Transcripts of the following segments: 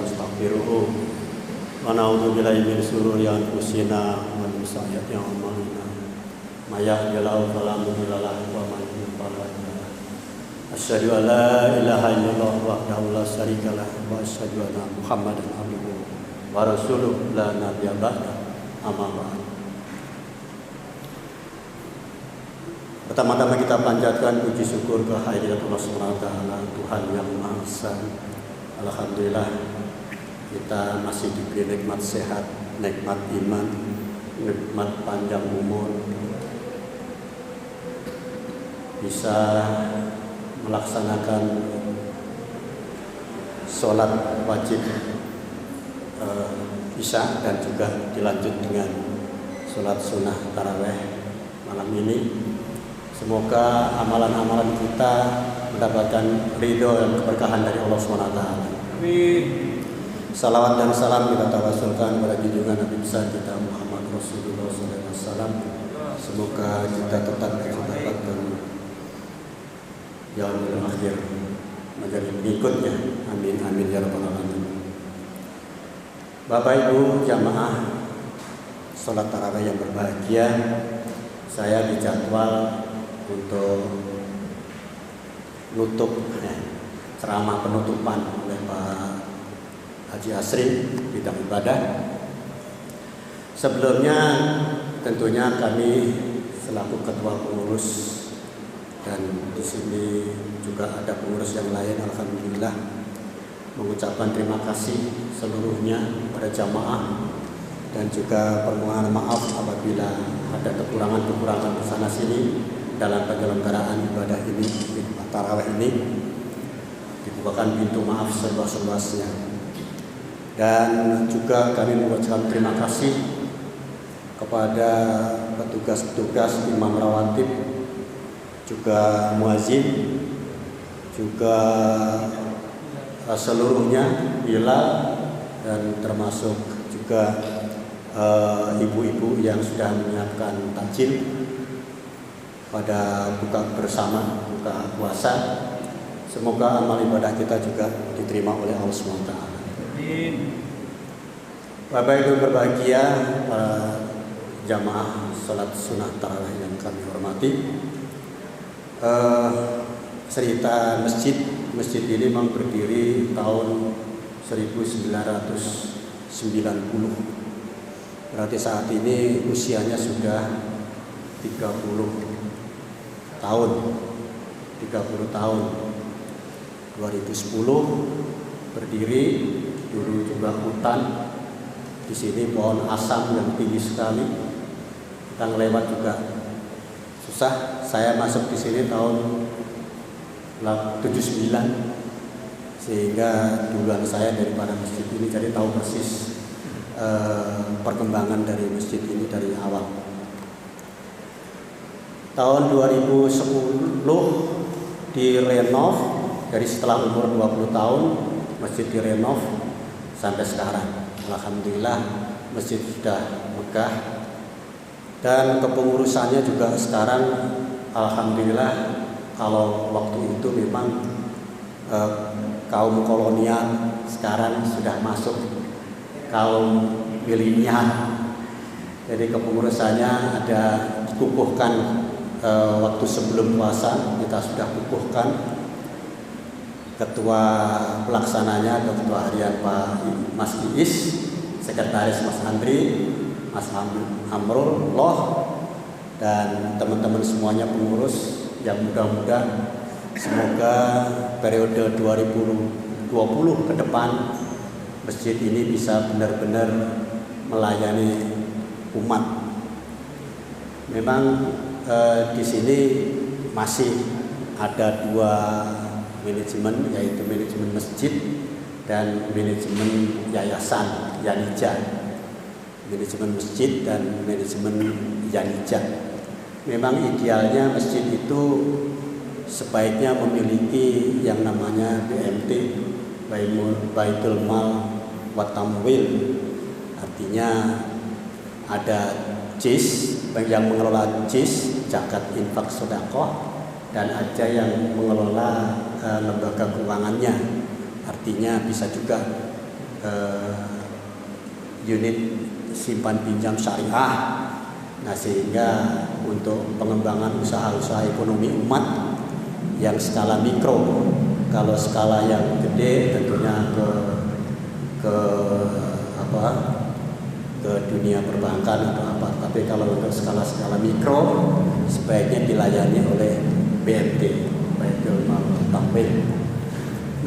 nastaghfiruhu wa na'udzu billahi min shururi anfusina wa min sayyiati a'malina. May yahdihillahu fala mudilla lahu wa may yudlil fala hadiya lahu. Asyhadu an la ilaha illallah wahdahu la syarika lahu wa asyhadu anna Muhammadan abduhu wa rasuluhu la nabiyya ba'dahu. Amma ba'd. Pertama-tama kita panjatkan puji syukur kehadirat Allah Subhanahu wa taala, Tuhan yang Maha Esa. Alhamdulillah kita masih diberi nikmat sehat, nikmat iman, nikmat panjang umur, bisa melaksanakan sholat wajib isya dan juga dilanjut dengan sholat sunnah tarawih malam ini. Semoga amalan-amalan kita mendapatkan ridho dan keberkahan dari Allah SWT. Amin. Salawat dan salam kita tawasulkan kepada junjungan Nabi besar kita Muhammad Rasulullah SAW. Semoga kita tetap mendapatkan yaumul akhir menjadi pengikutnya. Amin amin ya rabbal alamin. Bapak Ibu jamaah sholat tarawih yang berbahagia, saya dijadwal untuk nutup ceramah penutupan oleh Pak Haji Asri bidang ibadah. Sebelumnya tentunya kami selaku ketua pengurus dan di sini juga ada pengurus yang lain, alhamdulillah mengucapkan terima kasih seluruhnya pada jamaah dan juga permohonan maaf apabila ada kekurangan-kekurangan di sana sini dalam penyelenggaraan ibadah ini, tarawih ini. Dibukakan pintu maaf seluas-luasnya. Dan juga kami mengucapkan terima kasih kepada petugas-petugas imam rawatib, juga muazin, juga seluruhnya Bilal, dan termasuk juga ibu-ibu yang sudah menyiapkan takjil pada buka bersama, buka puasa. Semoga amal ibadah kita juga diterima oleh Allah SWT. Bapak Ibu berbahagia, para jamaah salat sunnah tarawih yang kami hormati. Cerita masjid ini memang berdiri tahun 1990. Berarti saat ini usianya sudah 30 tahun. 2010 berdiri, dulu juga hutan. Di sini pohon asam yang tinggi sekali. Kita ngelewat juga susah. Saya masuk di sini tahun 79, sehingga duluan saya daripada masjid ini, jadi tahu persis perkembangan dari masjid ini dari awal. Tahun 2010 direnov, dari setelah umur 20 tahun masjid direnov sampai sekarang. Alhamdulillah masjid sudah megah dan kepengurusannya juga sekarang alhamdulillah. Kalau waktu itu memang kaum kolonial, sekarang sudah masuk kaum milenial. Jadi kepengurusannya ada dikukuhkan. Waktu sebelum puasa kita sudah kukuhkan. Ketua pelaksananya Ketua Harian Pak Mas Iis, Sekretaris Mas Andri, Mas Amrul Loh, dan teman-teman semuanya pengurus yang mudah-mudahan semoga periode 2020 ke depan masjid ini bisa benar-benar melayani umat. Memang di sini masih ada dua manajemen, yaitu manajemen masjid dan manajemen yayasan Yanija. Manajemen masjid dan manajemen Yanija. Memang idealnya masjid itu sebaiknya memiliki yang namanya BMT, Baitul Mal wa Tamwil. Artinya ada JIS yang mengelola JIS, zakat infak sedekah, dan ada yang mengelola lembaga keuangannya. Artinya bisa juga unit simpan pinjam syariah. Nah, sehingga untuk pengembangan usaha-usaha ekonomi umat yang skala mikro. Kalau skala yang gede tentunya ke dunia perbankan atau apa. Tapi kalau untuk skala-skala mikro sebaiknya dilayani oleh BMT, Baitul Mal Tamwil.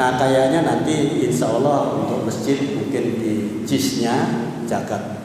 Nah, kayaknya nanti insya Allah untuk masjid mungkin di JIS-nya zakat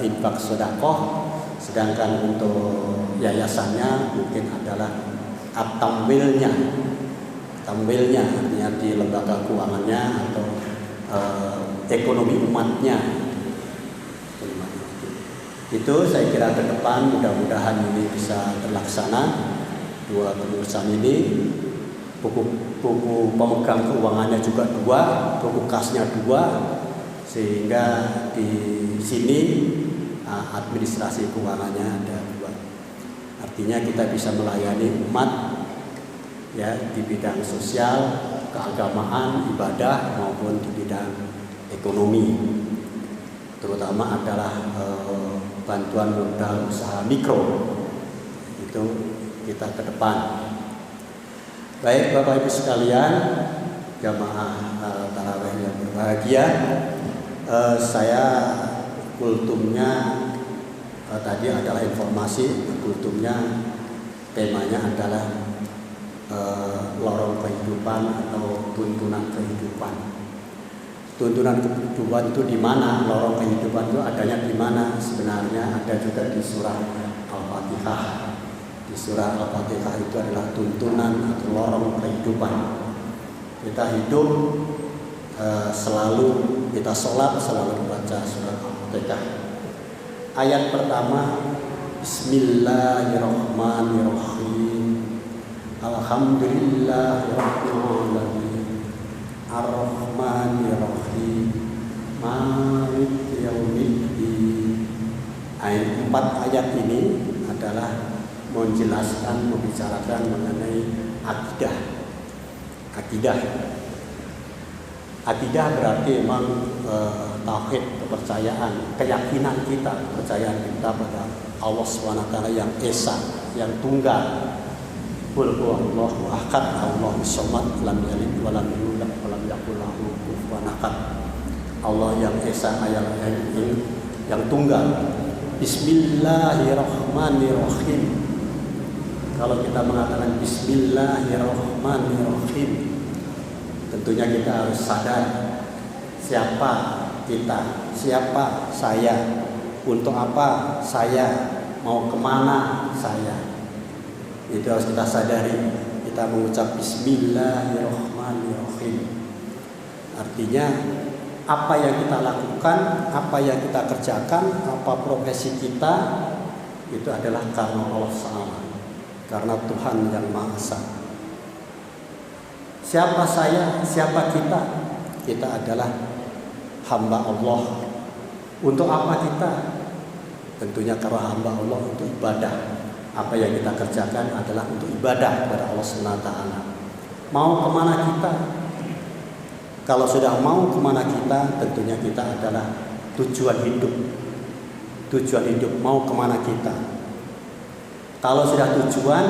infak sedekah, sedangkan untuk yayasannya mungkin adalah tamwilnya artinya di lembaga keuangannya atau ekonomi umatnya. Itu saya kira ke depan mudah-mudahan ini bisa terlaksana. Dua pengurusan ini, buku pemegang keuangannya juga 2, buku kasnya 2, sehingga di sini administrasi keuangannya ada 2. Artinya kita bisa melayani umat ya di bidang sosial, keagamaan, ibadah maupun di bidang ekonomi. Terutama adalah bantuan modal usaha mikro. Itu kita ke depan. Baik Bapak Ibu sekalian, jamaah tarawih yang berbahagia, saya kultumnya tadi adalah informasi. Kultumnya temanya adalah lorong kehidupan atau tuntunan kehidupan. Tuntunan kehidupan itu di mana? Lorong kehidupan itu adanya di mana? Sebenarnya ada juga di surah Al-Fatihah. Di surah Al-Fatihah itu adalah tuntunan atau lorong kehidupan. Kita hidup selalu, kita sholat selalu membaca surah Al-Fatihah. Ayat pertama, Bismillahirrahmanirrahim. Alhamdulillahirrahmanirrahim. Ar-Rahmanir-Rahim. Maliki yaumiddin. Ayat 4 ayat ini adalah menjelaskan, membicarakan mengenai akidah. Akidah berarti memang tauhid, kepercayaan, keyakinan kita, kepercayaan kita pada Allah SWT yang esa, yang tunggal. Qul huwallahu ahad, Allahu samad, lam yalid wa lam yulad wa lam yakul lahu kufuwan ahad. Allah yang esa, yang tunggal. Bismillahirrahmanirrahim. Kalau kita mengatakan Bismillahirrahmanirrahim, tentunya kita harus sadar siapa kita, siapa saya, untuk apa saya, mau kemana saya. Itu harus kita sadari. Kita mengucap Bismillahirrahmanirrahim. Artinya apa yang kita lakukan, apa yang kita kerjakan, apa profesi kita, itu adalah karena Allah SWT, karena Tuhan yang Maha Esa. Siapa saya, siapa kita? Kita adalah hamba Allah. Untuk apa kita? Tentunya karena hamba Allah, untuk ibadah. Apa yang kita kerjakan adalah untuk ibadah kepada Allah SWT. Mau kemana kita? Kalau sudah mau kemana kita, tentunya kita adalah tujuan hidup. Tujuan hidup mau kemana kita? Kalau sudah tujuan,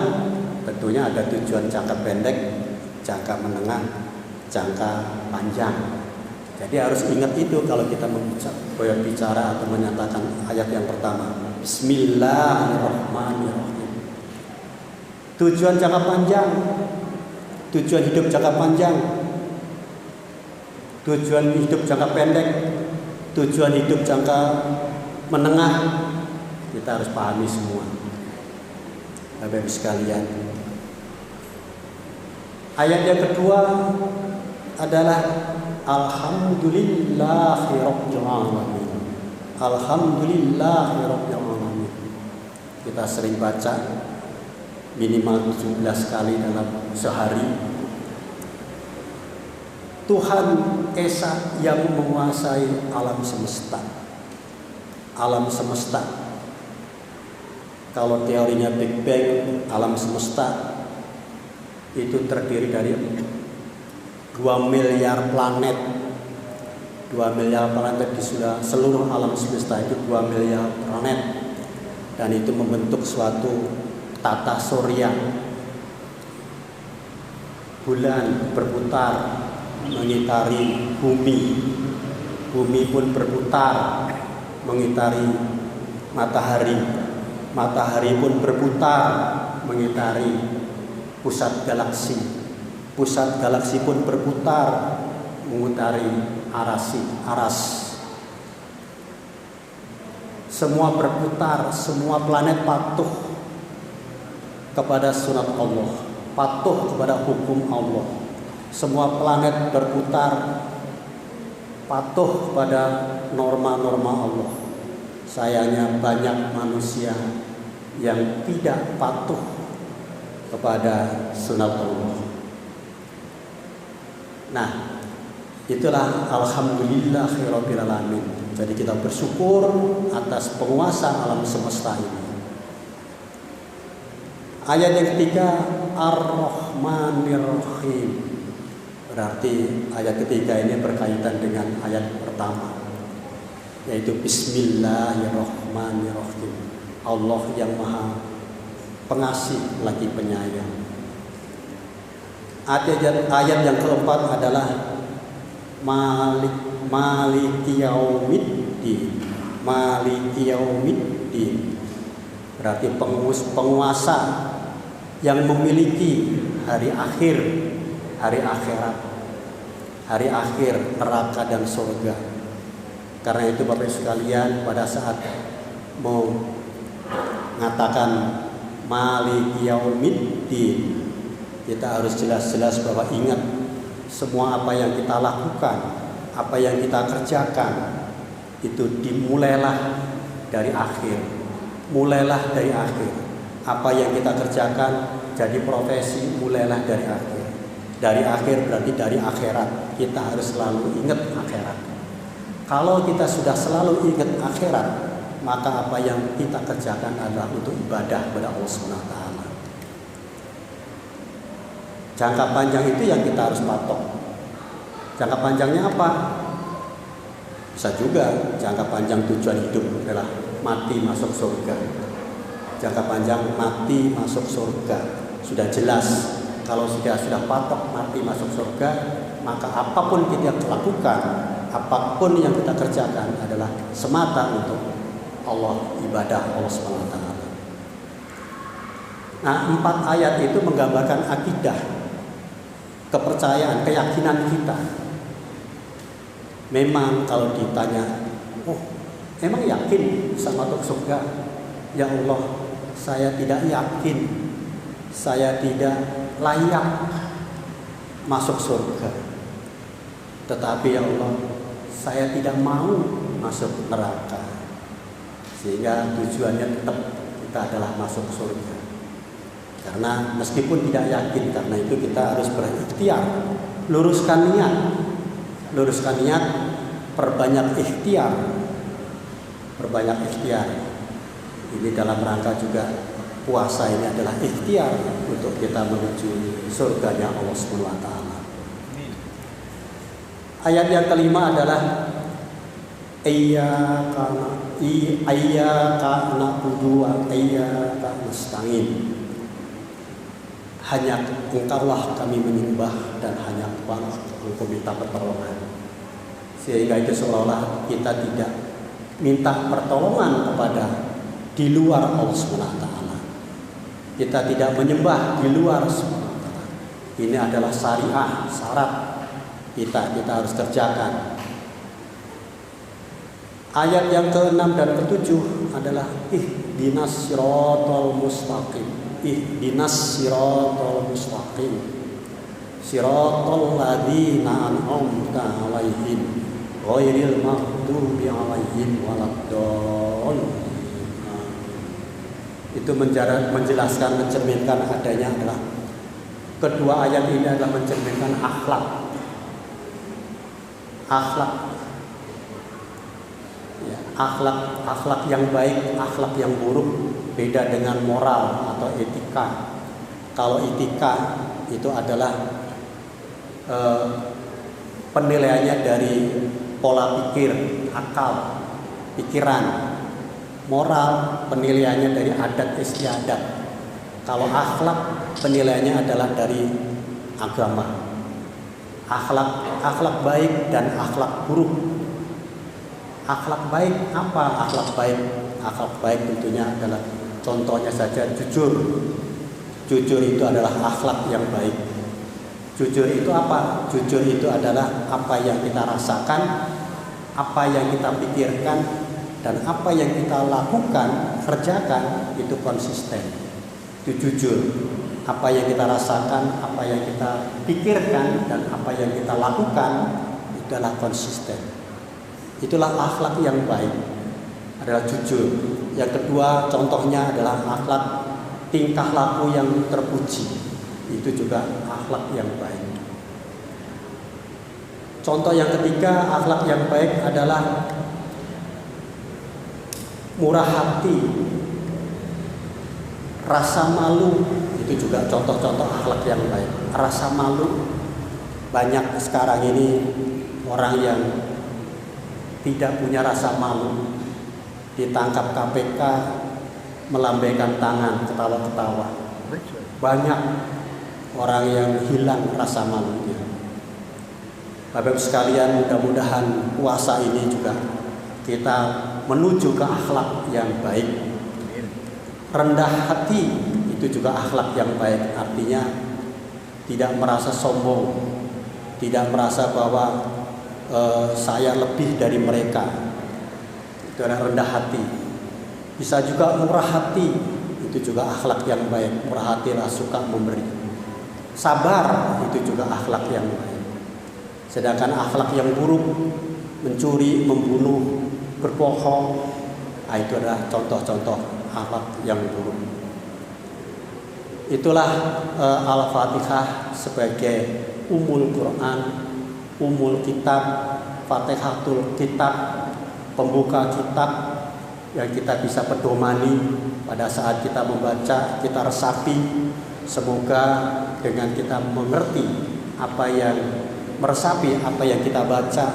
tentunya ada tujuan jangka pendek, jangka menengah, jangka panjang. Jadi harus ingat itu kalau kita berbicara atau menyatakan ayat yang pertama. Bismillahirrahmanirrahim. Tujuan jangka panjang, tujuan hidup jangka panjang, tujuan hidup jangka pendek, tujuan hidup jangka menengah, kita harus pahami semua. Bapak Ibu sekalian, ayat yang kedua adalah Alhamdulillahirabbil alamin. Alhamdulillahirabbil alamin. Kita sering baca minimal 17 kali dalam sehari. Tuhan Esa yang menguasai alam semesta. Alam semesta. Kalau teorinya Big Bang, alam semesta itu terdiri dari 2 miliar planet. 2 miliar planet di seluruh alam semesta itu 2 miliar planet, dan itu membentuk suatu tata surya. Bulan berputar mengitari bumi, bumi pun berputar mengitari matahari, matahari pun berputar mengitari pusat galaksi, pusat galaksi pun berputar mengitari aras. Semua berputar, semua planet patuh kepada sunat Allah, patuh kepada hukum Allah. Semua planet berputar patuh kepada norma-norma Allah. Sayangnya banyak manusia yang tidak patuh kepada sunat Allah. Nah, itulah alhamdulillahirabbil alamin. Jadi kita bersyukur atas penguasa alam semesta ini. Ayat yang ketiga, Ar-Rahmanir Rahim. Berarti ayat ketiga ini berkaitan dengan ayat pertama, yaitu Bismillahirrahmanirrahim. Allah yang Maha Pengasih lagi Penyayang. Ayat yang keempat adalah Maliki Yaumiddin. Maliki Yaumiddin berarti penguasa yang memiliki hari akhir, hari akhirat, hari akhir neraka dan surga. Karena itu Bapak sekalian, pada saat mau mengatakan Maliki Yaumiddin, kita harus jelas-jelas bahwa ingat semua apa yang kita lakukan, apa yang kita kerjakan itu dimulailah dari akhir. Mulailah dari akhir. Apa yang kita kerjakan jadi profesi, mulailah dari akhir. Dari akhir berarti dari akhirat. Kita harus selalu ingat akhirat. Kalau kita sudah selalu ingat akhirat, maka apa yang kita kerjakan adalah untuk ibadah kepada Allah SWT. Jangka panjang itu yang kita harus patok. Jangka panjangnya apa? Bisa juga jangka panjang tujuan hidup adalah mati masuk surga. Jangka panjang mati masuk surga. Sudah jelas. Kalau sudah patok mati masuk surga, maka apapun kita lakukan, apapun yang kita kerjakan adalah semata untuk Allah, ibadah Allah SWT. Nah, 4 ayat itu menggambarkan akidah, kepercayaan, keyakinan kita. Memang kalau ditanya, oh emang yakin bisa masuk surga? Ya Allah, saya tidak yakin, saya tidak layak masuk surga. Tetapi ya Allah, saya tidak mau masuk neraka. Sehingga tujuannya tetap kita adalah masuk surga. Karena meskipun tidak yakin, karena itu kita harus berikhtiar. Luruskan niat, perbanyak ikhtiar. Ini dalam rangka juga puasa ini adalah ikhtiar untuk kita menuju surganya Allah SWT. Ayat yang kelima adalah Iyyaka na'budu wa iyyaka nasta'in. Hanya Engkaulah kami menyembah dan hanya kepada Engkau minta pertolongan. Sehingga itu seolah-olah kita tidak minta pertolongan kepada di luar Allah SWT. Kita tidak menyembah di luar SWT. Ini adalah syariah, syarat kita harus kerjakan. Ayat yang ke-6 dan ke-7 adalah ihdinas siratal mustaqim. Ihdinas siratal mustaqim. Siratal ladzina an'amta 'alaihim ghairil maghdubi 'alaihim waladdallin. Itu menjelaskan, mencerminkan adanya adalah kedua ayat ini adalah mencerminkan akhlak yang baik, akhlak yang buruk. Beda dengan moral atau etika. Kalau etika itu adalah penilaiannya dari pola pikir, akal, pikiran. Moral penilaiannya dari adat istiadat. Kalau akhlak penilaiannya adalah dari agama. Akhlak baik dan akhlak buruk. Akhlak baik apa? Akhlak baik tentunya adalah contohnya saja jujur. Jujur itu adalah akhlak yang baik. Jujur itu apa? Jujur itu adalah apa yang kita rasakan, apa yang kita pikirkan, dan apa yang kita lakukan, kerjakan itu konsisten. Itu jujur. Apa yang kita rasakan, apa yang kita pikirkan, dan apa yang kita lakukan itu adalah konsisten. Itulah akhlak yang baik, adalah jujur. Yang kedua contohnya adalah akhlak tingkah laku yang terpuji. Itu juga akhlak yang baik. Contoh yang ketiga akhlak yang baik adalah murah hati, rasa malu. Itu juga contoh-contoh akhlak yang baik. Rasa malu, banyak sekarang ini orang yang tidak punya rasa malu, ditangkap KPK melambaikan tangan, ketawa-ketawa. Banyak orang yang hilang rasa malunya. Bapak Ibu sekalian, mudah-mudahan puasa ini juga kita menuju ke akhlak yang baik. Rendah hati itu juga akhlak yang baik. Artinya tidak merasa sombong, tidak merasa bahwa saya lebih dari mereka. Itu adalah rendah hati. Bisa juga murah hati, itu juga akhlak yang baik. Murah hati adalah suka memberi. Sabar itu juga akhlak yang baik. Sedangkan akhlak yang buruk, mencuri, membunuh, berbohong, itu adalah contoh-contoh akhlak yang buruk. Itulah Al-Fatihah sebagai umul Quran, umul kitab, Fatihatul kitab, pembuka kitab yang kita bisa pedomani pada saat kita membaca, kita resapi. Semoga dengan kita mengerti apa yang meresapi apa yang kita baca,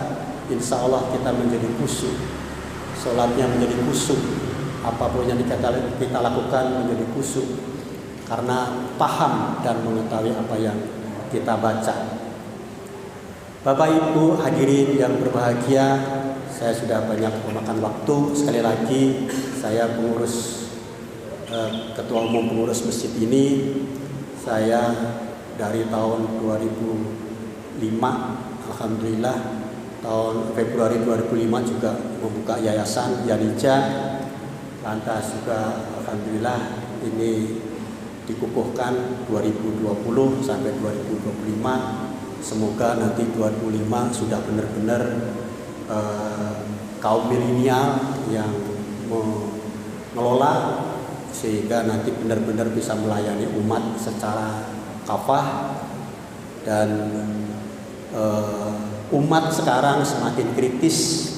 insya Allah kita menjadi khusyuk, sholatnya menjadi khusyuk, apapun yang kita lakukan menjadi khusyuk karena paham dan mengetahui apa yang kita baca. Bapak Ibu hadirin yang berbahagia, saya sudah banyak memakan waktu. Sekali lagi saya pengurus ketua umum pengurus masjid ini. Saya dari tahun 2005, alhamdulillah tahun Februari 2005 juga membuka yayasan Yanija. Lantas juga alhamdulillah ini dikukuhkan 2020 sampai 2025. Semoga nanti 2025 sudah benar-benar kaum milenial yang mengelola, sehingga nanti benar-benar bisa melayani umat secara kafah. Dan umat sekarang semakin kritis,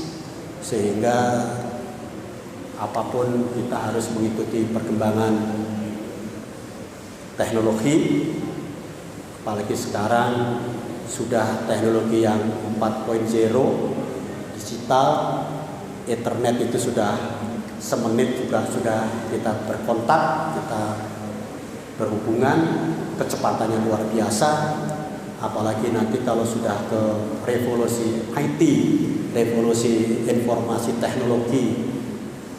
sehingga apapun kita harus mengikuti perkembangan teknologi, apalagi sekarang sudah teknologi yang 4.0 digital, internet itu sudah semenit juga sudah kita berkontak, kita berhubungan, kecepatannya luar biasa. Apalagi nanti kalau sudah ke revolusi IT, revolusi informasi teknologi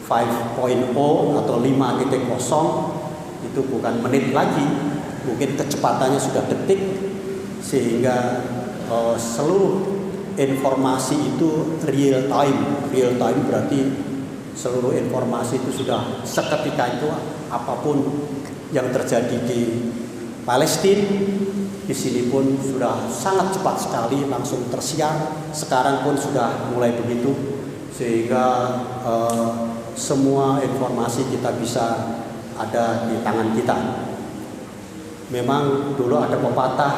5.0 atau 5.0, itu bukan menit lagi, mungkin kecepatannya sudah detik, sehingga seluruh informasi itu real time. Real time berarti seluruh informasi itu sudah seketika itu, apapun yang terjadi di Palestina, di sini pun sudah sangat cepat sekali langsung tersiar. Sekarang pun sudah mulai begitu, sehingga semua informasi kita bisa ada di tangan kita. Memang dulu ada pepatah,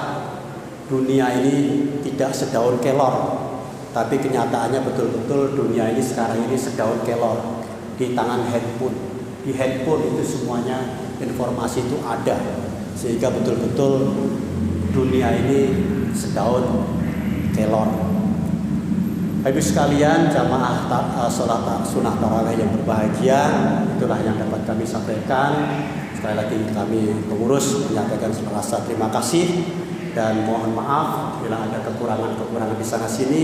dunia ini tidak sedaun kelor, tapi kenyataannya betul-betul dunia ini sekarang ini sedaun kelor di tangan handphone. Di handphone itu semuanya informasi itu ada, sehingga betul-betul dunia ini sedaun kelor. Ibu sekalian, jamaah sholat sunnah tarawih yang berbahagia, itulah yang dapat kami sampaikan. Sekali lagi kami pengurus menyampaikan rasa terima kasih dan mohon maaf bila ada kekurangan-kekurangan di sana sini.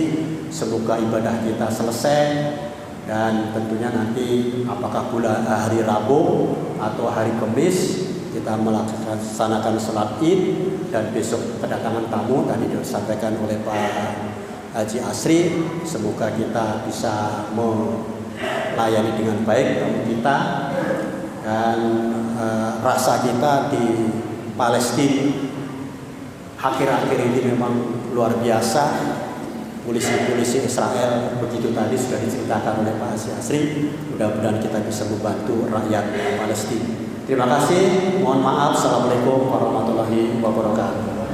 Semoga ibadah kita selesai dan tentunya nanti apakah bulan hari Rabu atau hari Kamis kita melaksanakan sholat Id dan besok kedatangan tamu tadi disampaikan oleh Pak Haji Asri, semoga kita bisa melayani dengan baik tamu kita dan rasa kita di Palestina akhir-akhir ini memang luar biasa. Polisi-polisi Israel begitu tadi sudah diceritakan oleh Pak Haji Asri. Mudah-mudahan kita bisa membantu rakyat Palestina. Terima kasih. Mohon maaf. Assalamualaikum warahmatullahi wabarakatuh.